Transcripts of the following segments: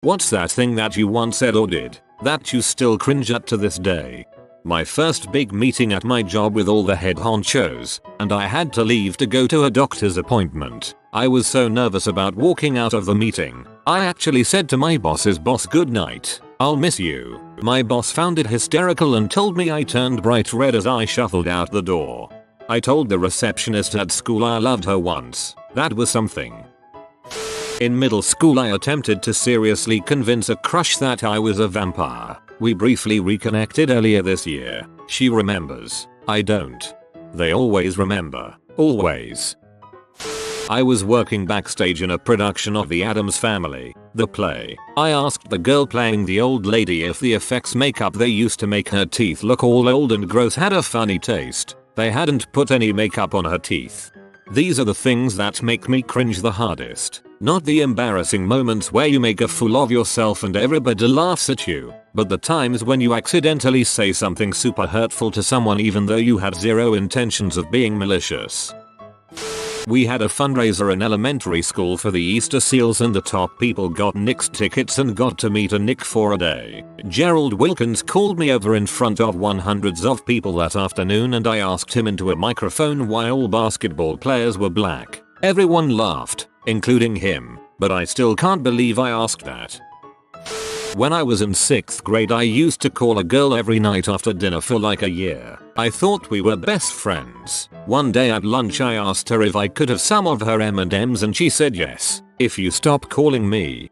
What's that thing that you once said or did that you still cringe at to this day? My first big meeting at my job with all the head honchos, and I had to leave to go to a doctor's appointment. I was so nervous about walking out of the meeting, I actually said to my boss's boss, "Good night, I'll miss you." My boss found it hysterical and told me I turned bright red as I shuffled out the door. I told the receptionist at school I loved her once. That was something. In middle school I attempted to seriously convince a crush that I was a vampire. We briefly reconnected earlier this year. She remembers. I don't. They always remember. Always. I was working backstage in a production of The Addams Family, the play. I asked the girl playing the old lady if the effects makeup they used to make her teeth look all old and gross had a funny taste. They hadn't put any makeup on her teeth. These are the things that make me cringe the hardest. Not the embarrassing moments where you make a fool of yourself and everybody laughs at you, but the times when you accidentally say something super hurtful to someone even though you had zero intentions of being malicious. We had a fundraiser in elementary school for the Easter seals and the top people got Nick's tickets and got to meet a Nick for a day. Gerald Wilkins called me over in front of hundreds of people that afternoon and I asked him into a microphone why all basketball players were black. Everyone laughed, including him, but I still can't believe I asked that. When I was in 6th grade I used to call a girl every night after dinner for like a year. I thought we were best friends. One day at lunch I asked her if I could have some of her M&Ms and she said yes, if you stop calling me.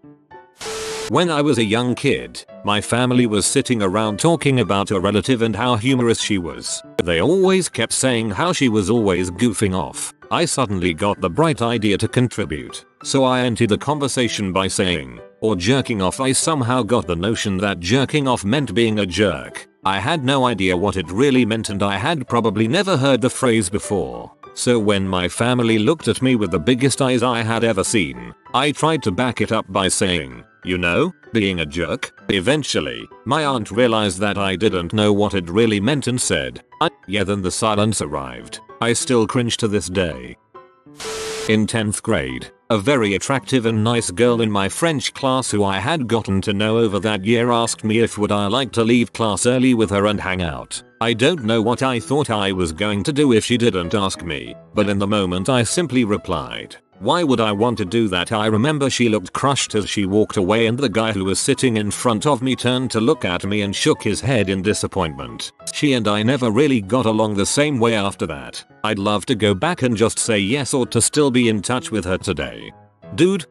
When I was a young kid, my family was sitting around talking about a relative and how humorous she was. They always kept saying how she was always goofing off. I suddenly got the bright idea to contribute, so I entered the conversation by saying, or jerking off. I somehow got the notion that jerking off meant being a jerk. I had no idea what it really meant and I had probably never heard the phrase before. So when my family looked at me with the biggest eyes I had ever seen, I tried to back it up by saying, you know, being a jerk. Eventually, my aunt realized that I didn't know what it really meant and said, yeah, then the silence arrived. I still cringe to this day. In 10th grade, a very attractive and nice girl in my French class who I had gotten to know over that year asked me if would I like to leave class early with her and hang out. I don't know what I thought I was going to do if she didn't ask me, but in the moment I simply replied, why would I want to do that? I remember she looked crushed as she walked away and the guy who was sitting in front of me turned to look at me and shook his head in disappointment. She and I never really got along the same way after that. I'd love to go back and just say yes or to still be in touch with her today. Dude.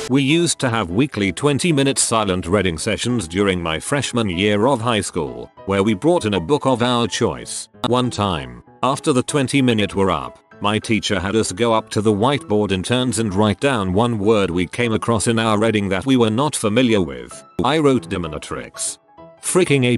We used to have weekly 20-minute silent reading sessions during my freshman year of high school, where we brought in a book of our choice. One time, after the 20-minute were up, my teacher had us go up to the whiteboard in turns and write down one word we came across in our reading that we were not familiar with. I wrote dominatrix. Freaking A+.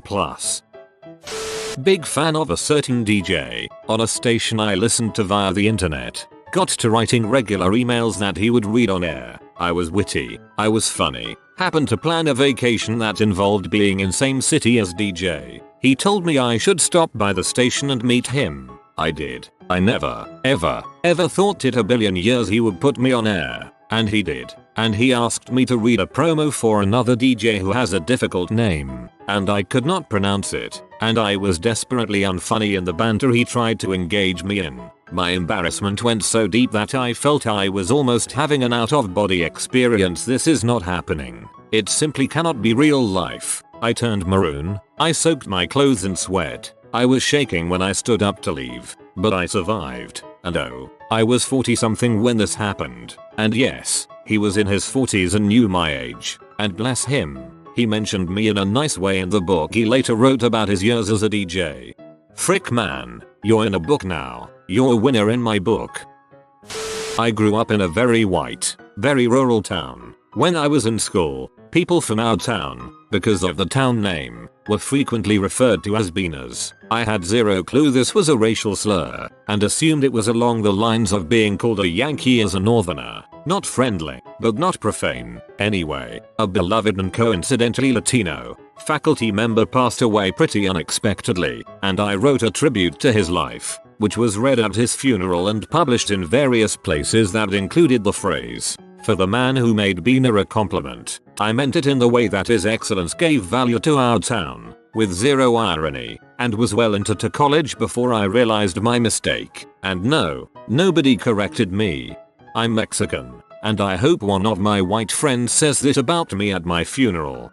Big fan of a certain DJ on a station I listened to via the internet. Got to writing regular emails that he would read on air. I was witty. I was funny. Happened to plan a vacation that involved being in same city as DJ. He told me I should stop by the station and meet him. I did. I never, ever thought in a billion years he would put me on air. And he did. And he asked me to read a promo for another DJ who has a difficult name. And I could not pronounce it. And I was desperately unfunny in the banter he tried to engage me in. My embarrassment went so deep that I felt I was almost having an out-of-body experience. This is not happening. It simply cannot be real life. I turned maroon. I soaked my clothes in sweat. I was shaking when I stood up to leave, but I survived. And oh, I was 40 something when this happened. And yes, he was in his 40s and knew my age. And bless him, he mentioned me in a nice way in the book he later wrote about his years as a DJ. Frick man, you're in a book now. You're a winner in my book. I grew up in a very white, very rural town. When I was in school, people from our town, because of the town name, were frequently referred to as beaners. I had zero clue this was a racial slur, and assumed it was along the lines of being called a Yankee as a northerner. Not friendly, but not profane. Anyway, a beloved and coincidentally Latino faculty member passed away pretty unexpectedly, and I wrote a tribute to his life, which was read at his funeral and published in various places that included the phrase, For the man who made Bina a compliment, I meant it in the way that his excellence gave value to our town, with zero irony, and was well into college before I realized my mistake. And no, nobody corrected me. I'm Mexican, and I hope one of my white friends says this about me at my funeral.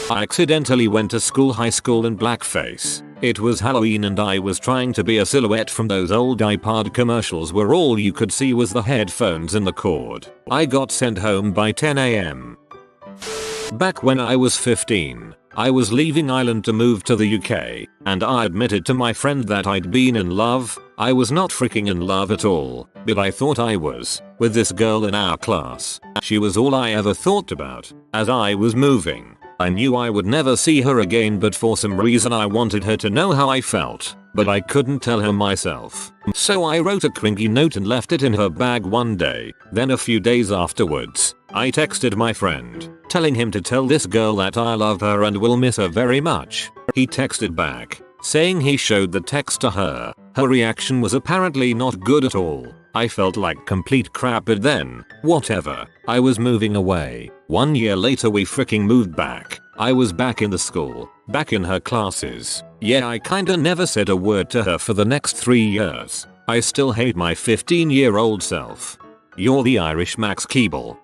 I accidentally went to high school in blackface. It was Halloween and I was trying to be a silhouette from those old iPod commercials where all you could see was the headphones and the cord. I got sent home by 10 AM. Back when I was 15, I was leaving Ireland to move to the UK, and I admitted to my friend that I'd been in love. I was not freaking in love at all, but I thought I was, with this girl in our class. She was all I ever thought about. As I was moving, I knew I would never see her again, but for some reason I wanted her to know how I felt, but I couldn't tell her myself. So I wrote a cringy note and left it in her bag one day. Then a few days afterwards, I texted my friend, telling him to tell this girl that I love her and will miss her very much. He texted back, saying he showed the text to her. Her reaction was apparently not good at all. I felt like complete crap, but then, whatever, I was moving away. 1 year later we freaking moved back. I was back in the school, back in her classes. Yeah, I kinda never said a word to her for the next 3 years. I still hate my 15-year-old self. You're the Irish Max Keeble.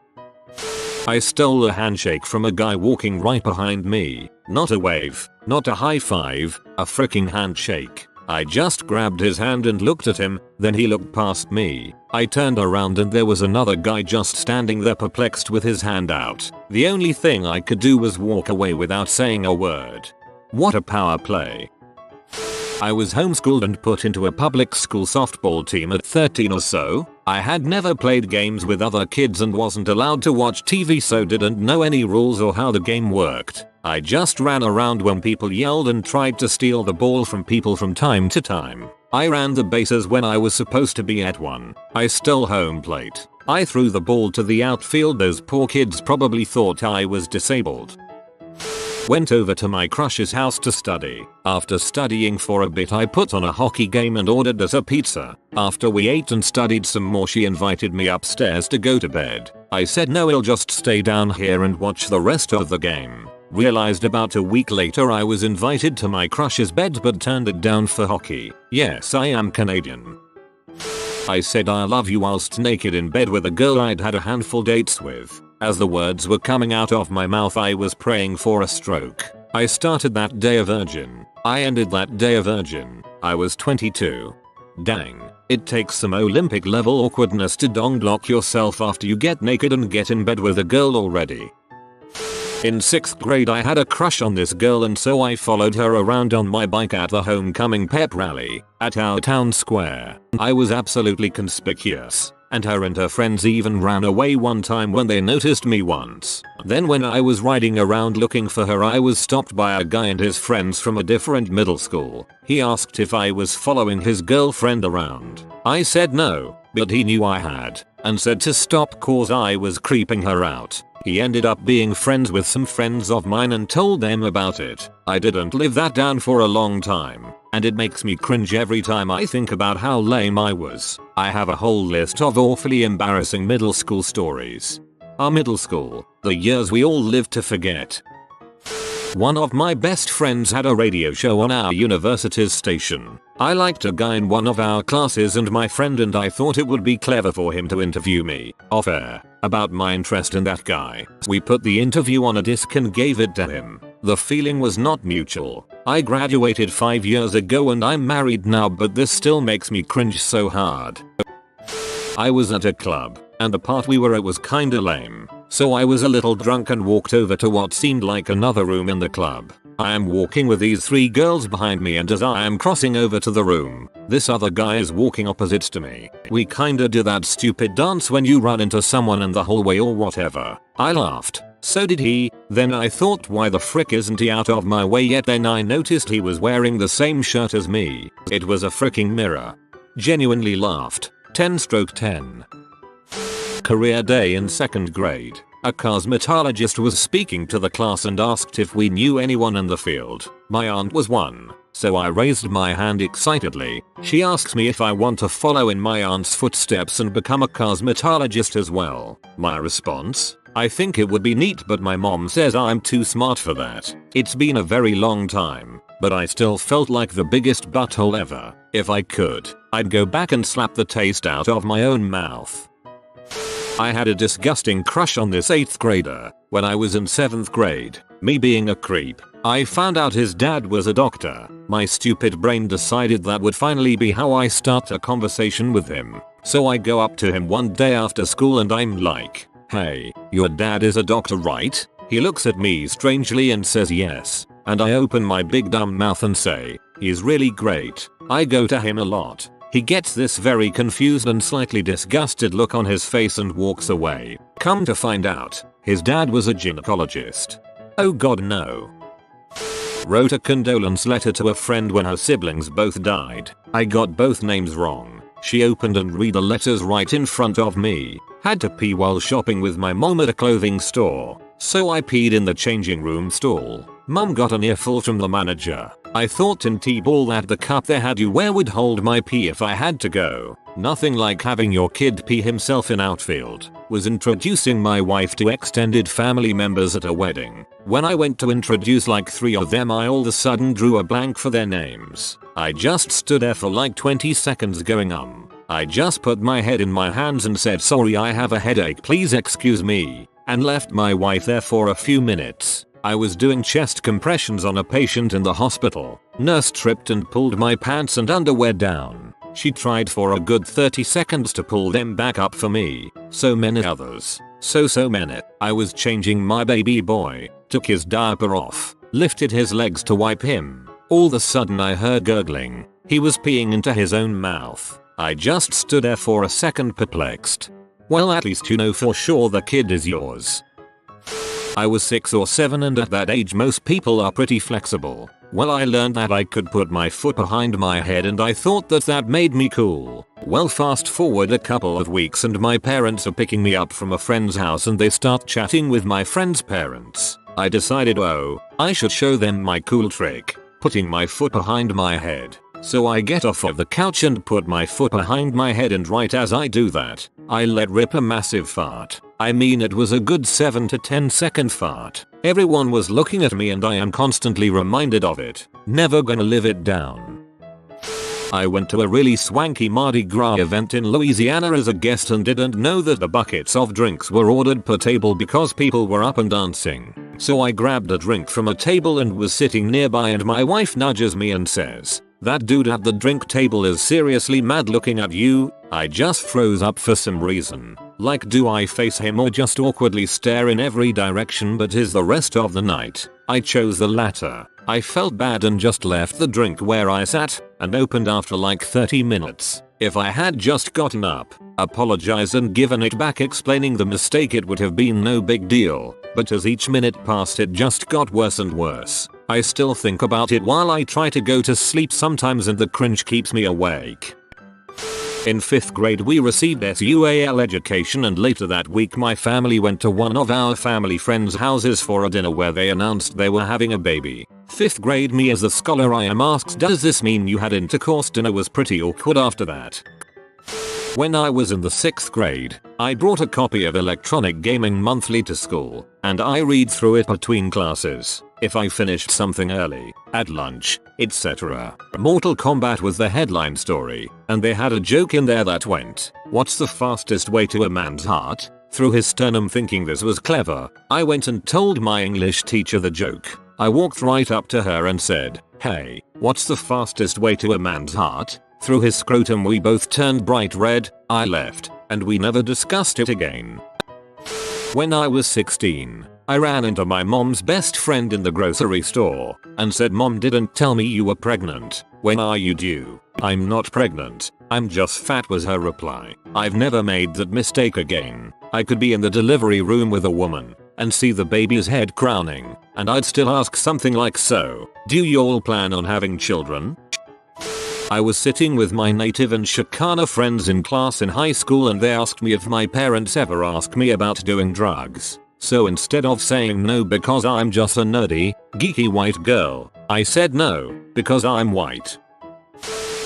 I stole a handshake from a guy walking right behind me. Not a wave, not a high five, a freaking handshake. I just grabbed his hand and looked at him, then he looked past me. I turned around and there was another guy just standing there perplexed with his hand out. The only thing I could do was walk away without saying a word. What a power play. I was homeschooled and put into a public school softball team at 13 or so. I had never played games with other kids and wasn't allowed to watch TV, so didn't know any rules or how the game worked. I just ran around when people yelled and tried to steal the ball from people from time to time. I ran the bases when I was supposed to be at one. I stole home plate. I threw the ball to the outfield. Those poor kids probably thought I was disabled. Went over to my crush's house to study. After studying for a bit I put on a hockey game and ordered us a pizza. After we ate and studied some more she invited me upstairs to go to bed. I said no, I'll just stay down here and watch the rest of the game. Realized about a week later I was invited to my crush's bed but turned it down for hockey. Yes, I am Canadian. I said I love you whilst naked in bed with a girl I'd had a handful dates with. As the words were coming out of my mouth I was praying for a stroke. I started that day a virgin. I ended that day a virgin. I was 22. Dang. It takes some Olympic level awkwardness to dong block yourself after you get naked and get in bed with a girl already. In 6th grade I had a crush on this girl and so I followed her around on my bike at the homecoming pep rally at our town square. I was absolutely conspicuous, and her friends even ran away one time when they noticed me once. Then when I was riding around looking for her I was stopped by a guy and his friends from a different middle school. He asked if I was following his girlfriend around. I said no, but he knew I had, and said to stop cause I was creeping her out. He ended up being friends with some friends of mine and told them about it. I didn't live that down for a long time, and it makes me cringe every time I think about how lame I was. I have a whole list of awfully embarrassing middle school stories. Our middle school, the years we all live to forget. One of my best friends had a radio show on our university's station. I liked a guy in one of our classes and my friend and I thought it would be clever for him to interview me, off air, about my interest in that guy. We put the interview on a disc and gave it to him. The feeling was not mutual. I graduated 5 years ago and I'm married now, but this still makes me cringe so hard. I was at a club, and the part we were at was kinda lame. So I was a little drunk and walked over to what seemed like another room in the club. I am walking with these 3 girls behind me, and as I am crossing over to the room, this other guy is walking opposites to me. We kinda do that stupid dance when you run into someone in the hallway or whatever. I laughed. So did he. Then I thought, why the frick isn't he out of my way yet? Then I noticed he was wearing the same shirt as me. It was a freaking mirror. Genuinely laughed. 10/10. Career day in 2nd grade. A cosmetologist was speaking to the class and asked if we knew anyone in the field. My aunt was one. so I raised my hand excitedly. She asks me if I want to follow in my aunt's footsteps and become a cosmetologist as well. My response? I think it would be neat, but my mom says I'm too smart for that. It's been a very long time, but I still felt like the biggest butthole ever. If I could, I'd go back and slap the taste out of my own mouth. I had a disgusting crush on this 8th grader when I was in 7th grade. Me being a creep, I found out his dad was a doctor. My stupid brain decided that would finally be how I start a conversation with him. So I go up to him one day after school and I'm like, "Hey, your dad is a doctor, right?" He looks at me strangely and says yes. And I open my big dumb mouth and say, "He's really great. I go to him a lot." He gets this very confused and slightly disgusted look on his face and walks away. Come to find out, his dad was a gynecologist. Oh god no. Wrote a condolence letter to a friend when her siblings both died. I got both names wrong. She opened and read the letters right in front of me. Had to pee while shopping with my mom at a clothing store, so I peed in the changing room stall. Mom got an earful from the manager. I thought in T-ball that the cup they had you wear would hold my pee if I had to go. Nothing like having your kid pee himself in outfield. Was introducing my wife to extended family members at a wedding. When I went to introduce like 3 of them, I all of a sudden drew a blank for their names. I just stood there for like 20 seconds going I just put my head in my hands and said, "Sorry, I have a headache, please excuse me," and left my wife there for a few minutes. I was doing chest compressions on a patient in the hospital. Nurse tripped and pulled my pants and underwear down. She tried for a good 30 seconds to pull them back up for me. So many others. So many. I was changing my baby boy, took his diaper off, lifted his legs to wipe him. All of a sudden I heard gurgling. He was peeing into his own mouth. I just stood there for a second perplexed. Well, at least you know for sure the kid is yours. I was 6 or 7 and at that age most people are pretty flexible. Well, I learned that I could put my foot behind my head and I thought that made me cool. Well, fast forward a couple of weeks and my parents are picking me up from a friend's house and they start chatting with my friend's parents. I decided, oh, I should show them my cool trick, putting my foot behind my head. So I get off of the couch and put my foot behind my head, and right as I do that, I let rip a massive fart. I mean, it was a good 7 to 10 second fart. Everyone was looking at me and I am constantly reminded of it. Never gonna live it down. I went to a really swanky Mardi Gras event in Louisiana as a guest and didn't know that the buckets of drinks were ordered per table because people were up and dancing. So I grabbed a drink from a table and was sitting nearby, and my wife nudges me and says, "That dude at the drink table is seriously mad looking at you." I just froze up for some reason. Like, do I face him or just awkwardly stare in every direction? But is the rest of the night, I chose the latter. I felt bad and just left the drink where I sat and opened after like 30 minutes. If I had just gotten up, apologized and given it back explaining the mistake, it would have been no big deal. But as each minute passed, it just got worse and worse. I still think about it while I try to go to sleep sometimes and the cringe keeps me awake. In 5th grade we received SUAL education, and later that week my family went to one of our family friends' houses for a dinner where they announced they were having a baby. 5th grade me as the scholar I am asked, "Does this mean you had intercourse?" Dinner was pretty awkward after that. When I was in the 6th grade, I brought a copy of Electronic Gaming Monthly to school, and I read through it between classes. If I finished something early, at lunch, etc. Mortal Kombat was the headline story, and they had a joke in there that went, "What's the fastest way to a man's heart?" Through his sternum. Thinking this was clever, I went and told my English teacher the joke. I walked right up to her and said, "Hey, what's the fastest way to a man's heart?" Through his scrotum. We both turned bright red. I left, and we never discussed it again. When I was 16, I ran into my mom's best friend in the grocery store and said, "Mom didn't tell me you were pregnant. When are you due?" "I'm not pregnant. I'm just fat," was her reply. I've never made that mistake again. I could be in the delivery room with a woman and see the baby's head crowning, and I'd still ask something like, "So, do you all plan on having children?" I was sitting with my native and Chicana friends in class in high school, and they asked me if my parents ever asked me about doing drugs. So instead of saying no because I'm just a nerdy, geeky white girl, I said no because I'm white.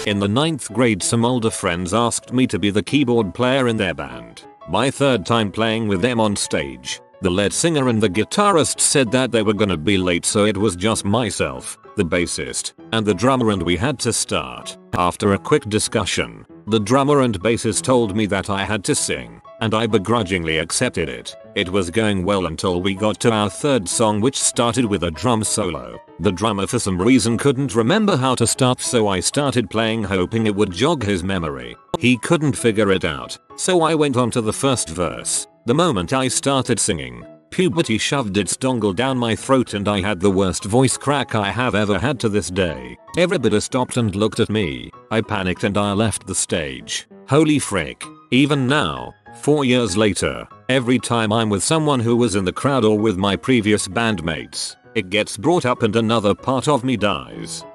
In the 9th grade, some older friends asked me to be the keyboard player in their band. My third time playing with them on stage. The lead singer and the guitarist said that they were gonna be late, so it was just myself, the bassist, and the drummer, and we had to start. After a quick discussion, the drummer and bassist told me that I had to sing, and I begrudgingly accepted it. It was going well until we got to our third song, which started with a drum solo. The drummer for some reason couldn't remember how to start, so I started playing hoping it would jog his memory. He couldn't figure it out, so I went on to the first verse. The moment I started singing, puberty shoved its dongle down my throat and I had the worst voice crack I have ever had to this day. Everybody stopped and looked at me. I panicked and I left the stage. Holy frick. Even now, 4 years later, every time I'm with someone who was in the crowd or with my previous bandmates, it gets brought up and another part of me dies.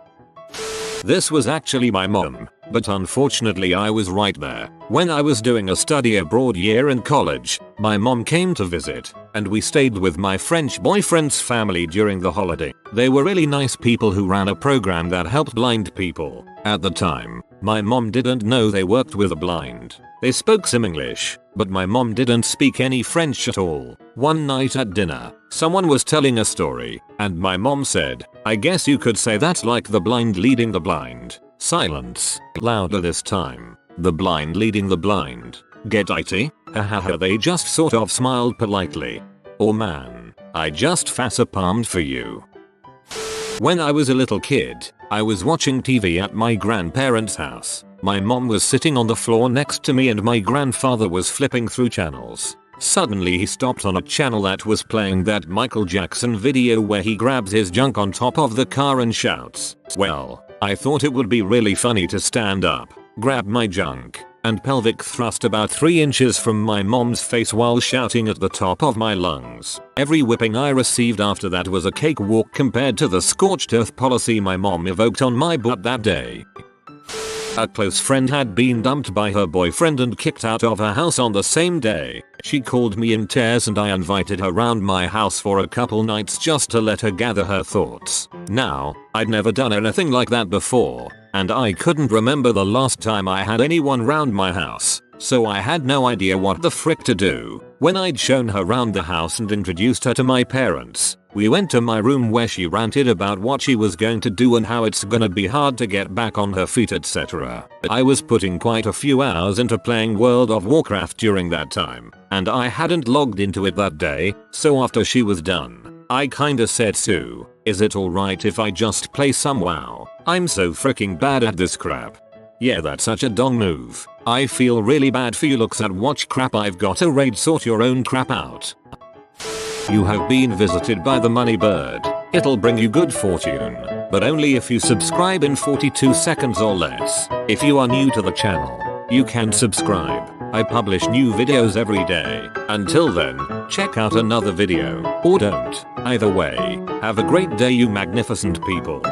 This was actually my mom, but unfortunately I was right there. When I was doing a study abroad year in college, my mom came to visit, and we stayed with my French boyfriend's family during the holiday. They were really nice people who ran a program that helped blind people. At the time, my mom didn't know they worked with the blind. They spoke some English, but my mom didn't speak any French at all. One night at dinner, someone was telling a story, and my mom said, "I guess you could say that's like the blind leading the blind." Silence. Louder this time. The blind leading the blind. Get it? Hahaha, they just sort of smiled politely. Oh man, I just facepalmed for you. When I was a little kid, I was watching TV at my grandparents' house. My mom was sitting on the floor next to me and my grandfather was flipping through channels. Suddenly he stopped on a channel that was playing that Michael Jackson video where he grabs his junk on top of the car and shouts. Well, I thought it would be really funny to stand up, grab my junk, and pelvic thrust about 3 inches from my mom's face while shouting at the top of my lungs. Every whipping I received after that was a cakewalk compared to the scorched earth policy my mom evoked on my butt that day. A close friend had been dumped by her boyfriend and kicked out of her house on the same day. She called me in tears and I invited her round my house for a couple nights just to let her gather her thoughts. Now, I'd never done anything like that before, and I couldn't remember the last time I had anyone round my house, so I had no idea what the frick to do. When I'd shown her round the house and introduced her to my parents, we went to my room where she ranted about what she was going to do and how it's gonna be hard to get back on her feet, etc. I was putting quite a few hours into playing World of Warcraft during that time, and I hadn't logged into it that day, so after she was done, I kinda said, "Sue, is it alright if I just play some WoW? I'm so freaking bad at this crap." Yeah, that's such a dong move. I feel really bad for you. Looks at watch crap. I've got a raid, sort your own crap out. You have been visited by the money bird. It'll bring you good fortune, but only if you subscribe in 42 seconds or less. If you are new to the channel, you can subscribe. I publish new videos every day. Until then, check out another video, or don't. Either way, have a great day, you magnificent people.